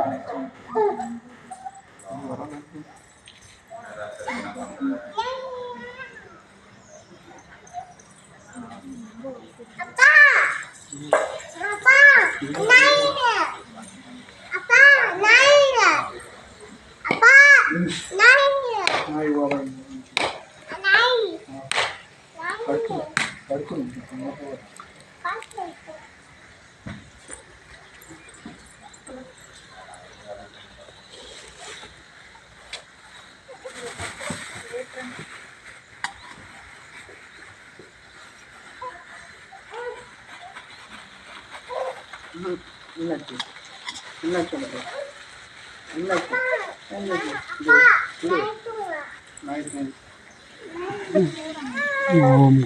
ஓம்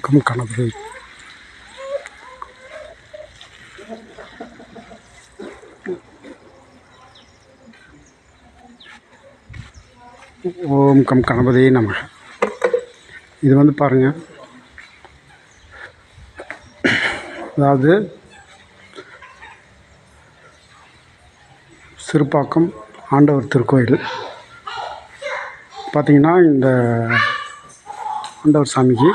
come Ganapathi. ஓம் come Ganapathi நமக. இது வந்து பாருங்கள், அதாவது சிறுபாக்கம் ஆண்டவர் திருக்கோயில். பார்த்திங்கன்னா இந்த ஆண்டவர் சாமிக்கு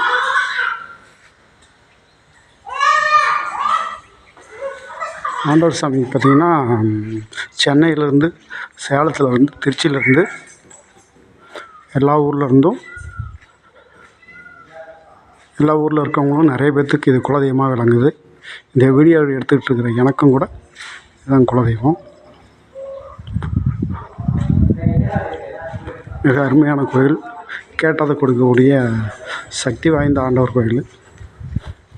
பார்த்திங்கன்னா சென்னையிலேருந்து, சேலத்துலேருந்து, திருச்சியிலேருந்து, எல்லா ஊரில் இருக்கவங்களும் நிறைய பேர்த்துக்கு இது குலதெய்வமாக விளங்குது. இந்த வீடியோ எடுத்துக்கிட்டு இருக்கிற எனக்கும் கூட இதுதான் குலதெய்வம். மிக அருமையான கோயில், கேட்டதை கொடுக்கக்கூடிய சக்தி வாய்ந்த ஆண்டவர் கோயில்.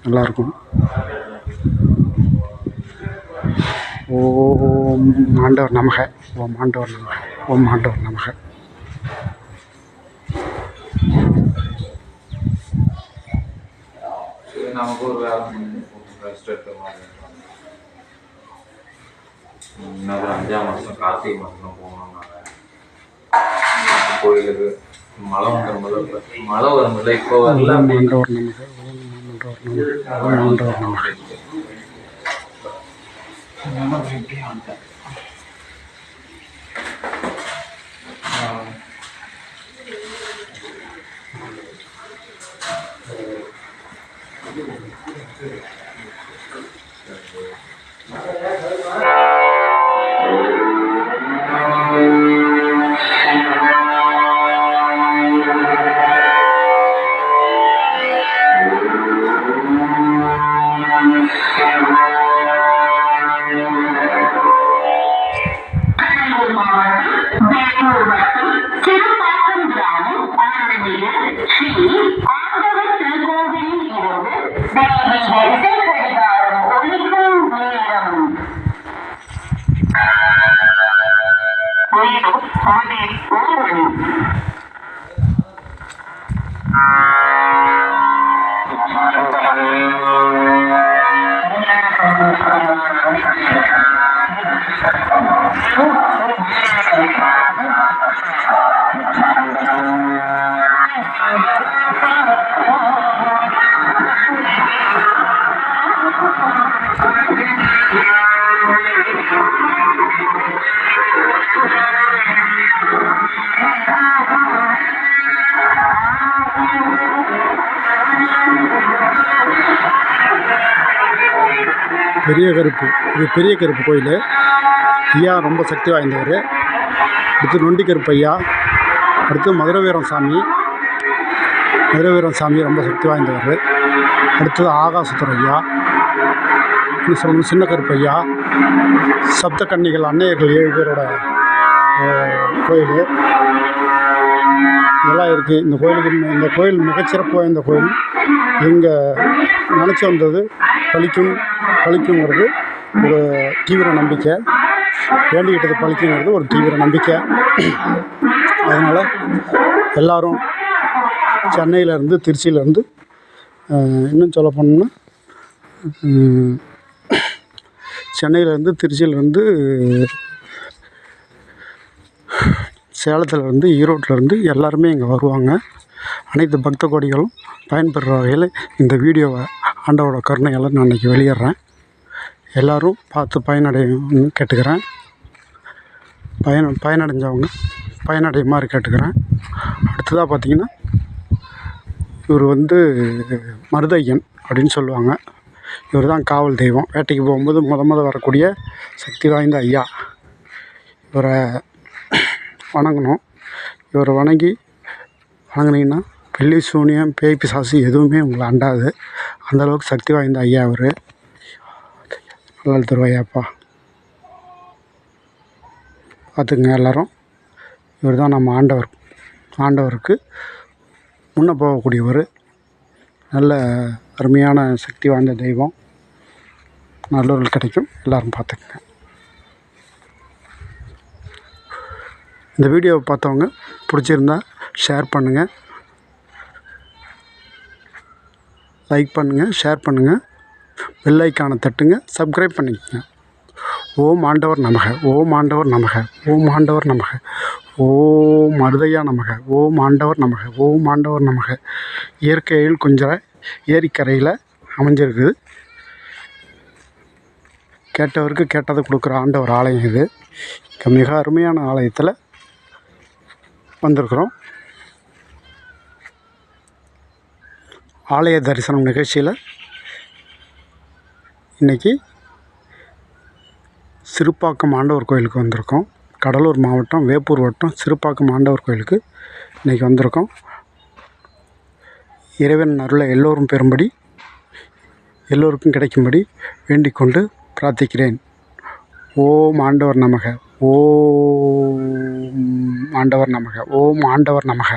நல்லாயிருக்கும். ஓம் ஆண்டவர் நமக. ஓம் ஆண்டவர் நமக. ஓம் ஆண்டவர் நமக. நமக்கு ஒரு வேலை இன்னொரு 5ஆம் மாதம் கார்த்திகை மாதம் போகணும். நாங்கள் கோயிலுக்கு மழை வரும்போது இப்போ வரல. பெரிய கருப்பு, இது பெரிய கருப்பு கோயில். ஐயா ரொம்ப சக்தி வாய்ந்தவர். அடுத்து நொண்டி கருப்பு ஐயா. அடுத்து மதுரை வீரம் சாமி ரொம்ப சக்தி வாய்ந்தவர். அடுத்தது ஆகாசுத்தர் ஐயா. இன்னும் சொல்லணும் சின்ன கருப்பு ஐயா. சப்த கன்னிகள் அன்னையர்கள் 7 பேரோட கோயில் இதெல்லாம் இருக்குது. இந்த கோயில் மிகச்சிறப்பு வாய்ந்த கோயில். எங்கே நினச்சி வந்தது பழிக்குங்கிறது ஒரு தீவிர நம்பிக்கை. வேண்டிக்கிட்டது பழிக்குங்கிறது ஒரு தீவிர நம்பிக்கை. அதனால் எல்லோரும் சென்னையிலேருந்து, திருச்சியிலேருந்து, இன்னும் சொல்ல போனோம்னா சென்னையிலேருந்து, திருச்சியிலேருந்து, சேலத்துலேருந்து, ஈரோட்டிலேருந்து எல்லாருமே இங்கே வருவாங்க. அனைத்து பக்த கோடிகளும் பயன்பெறுற வகையில் இந்த வீடியோவை ஆண்டவரோட கருணையால் நான் இன்றைக்கி வெளியிடுறேன். எல்லோரும் பார்த்து பயனடையணும்னு கேட்டுக்கிறேன். பயனடைஞ்சவங்க பயனடையுமாறு கேட்டுக்கிறேன். அடுத்ததாக பார்த்திங்கன்னா, இவர் வந்து மருதையன் அப்படின்னு சொல்லுவாங்க. இவர் தான் காவல் தெய்வம். வேட்டைக்கு போகும்போது முத வரக்கூடிய சக்தி வாய்ந்த ஐயா. இவரை வணங்கணும். இவரை வணங்குனீங்கன்னா பில்லி சூனியம் பேய் பிசாசு எதுவுமே உங்களை அண்டாது. அந்தளவுக்கு சக்தி வாய்ந்த ஐயா இவர். நல்லா தருவாயாப்பா, பார்த்துக்குங்க எல்லோரும். இவர் தான் நம்ம ஆண்டவருக்கு முன்னே போகக்கூடியவர். நல்ல அருமையான சக்தி வாய்ந்த தெய்வம். நல்லவர்கள் கிடைக்கும். எல்லோரும் பார்த்துக்குங்க. இந்த வீடியோவை பார்த்தவங்க பிடிச்சிருந்தா ஷேர் பண்ணுங்கள், லைக் பண்ணுங்கள், ஷேர் பண்ணுங்கள், பெல் ஐக்கானை தட்டுங்க, சப்ஸ்கிரைப் பண்ணிக்கங்க. ஓம் ஆண்டவர் நமக, ஓம் ஆண்டவர் நமக, ஓம் ஆண்டவர் நமக, ஓம் மருதையா நமக, ஓம் ஆண்டவர் நமக, ஓம் ஆண்டவர் நமக. இயற்கையில் கொஞ்சம் ஏரிக்கரையில் அமைஞ்சிருக்குது. கேட்டவருக்கு கேட்டதை கொடுக்குற ஆண்டவர் ஆலயம் இது. மிக அருமையான ஆலயத்தில் வந்திருக்கிறோம். ஆலய தரிசனம் நிகழ்ச்சியில் இன்றைக்கி சிறுப்பாக்கம் ஆண்டவர் கோயிலுக்கு வந்திருக்கோம். கடலூர் மாவட்டம் வேப்பூர் வட்டம் சிறுப்பாக்கம் ஆண்டவர் கோயிலுக்கு இன்றைக்கி வந்திருக்கோம். இறைவன் அருளை எல்லோரும் பெறும்படி, எல்லோருக்கும் கிடைக்கும்படி வேண்டிக் கொண்டு பிரார்த்திக்கிறேன். ஓம் ஆண்டவர் நமக, ஓம் ஆண்டவர் நமக, ஓம் ஆண்டவர் நமக.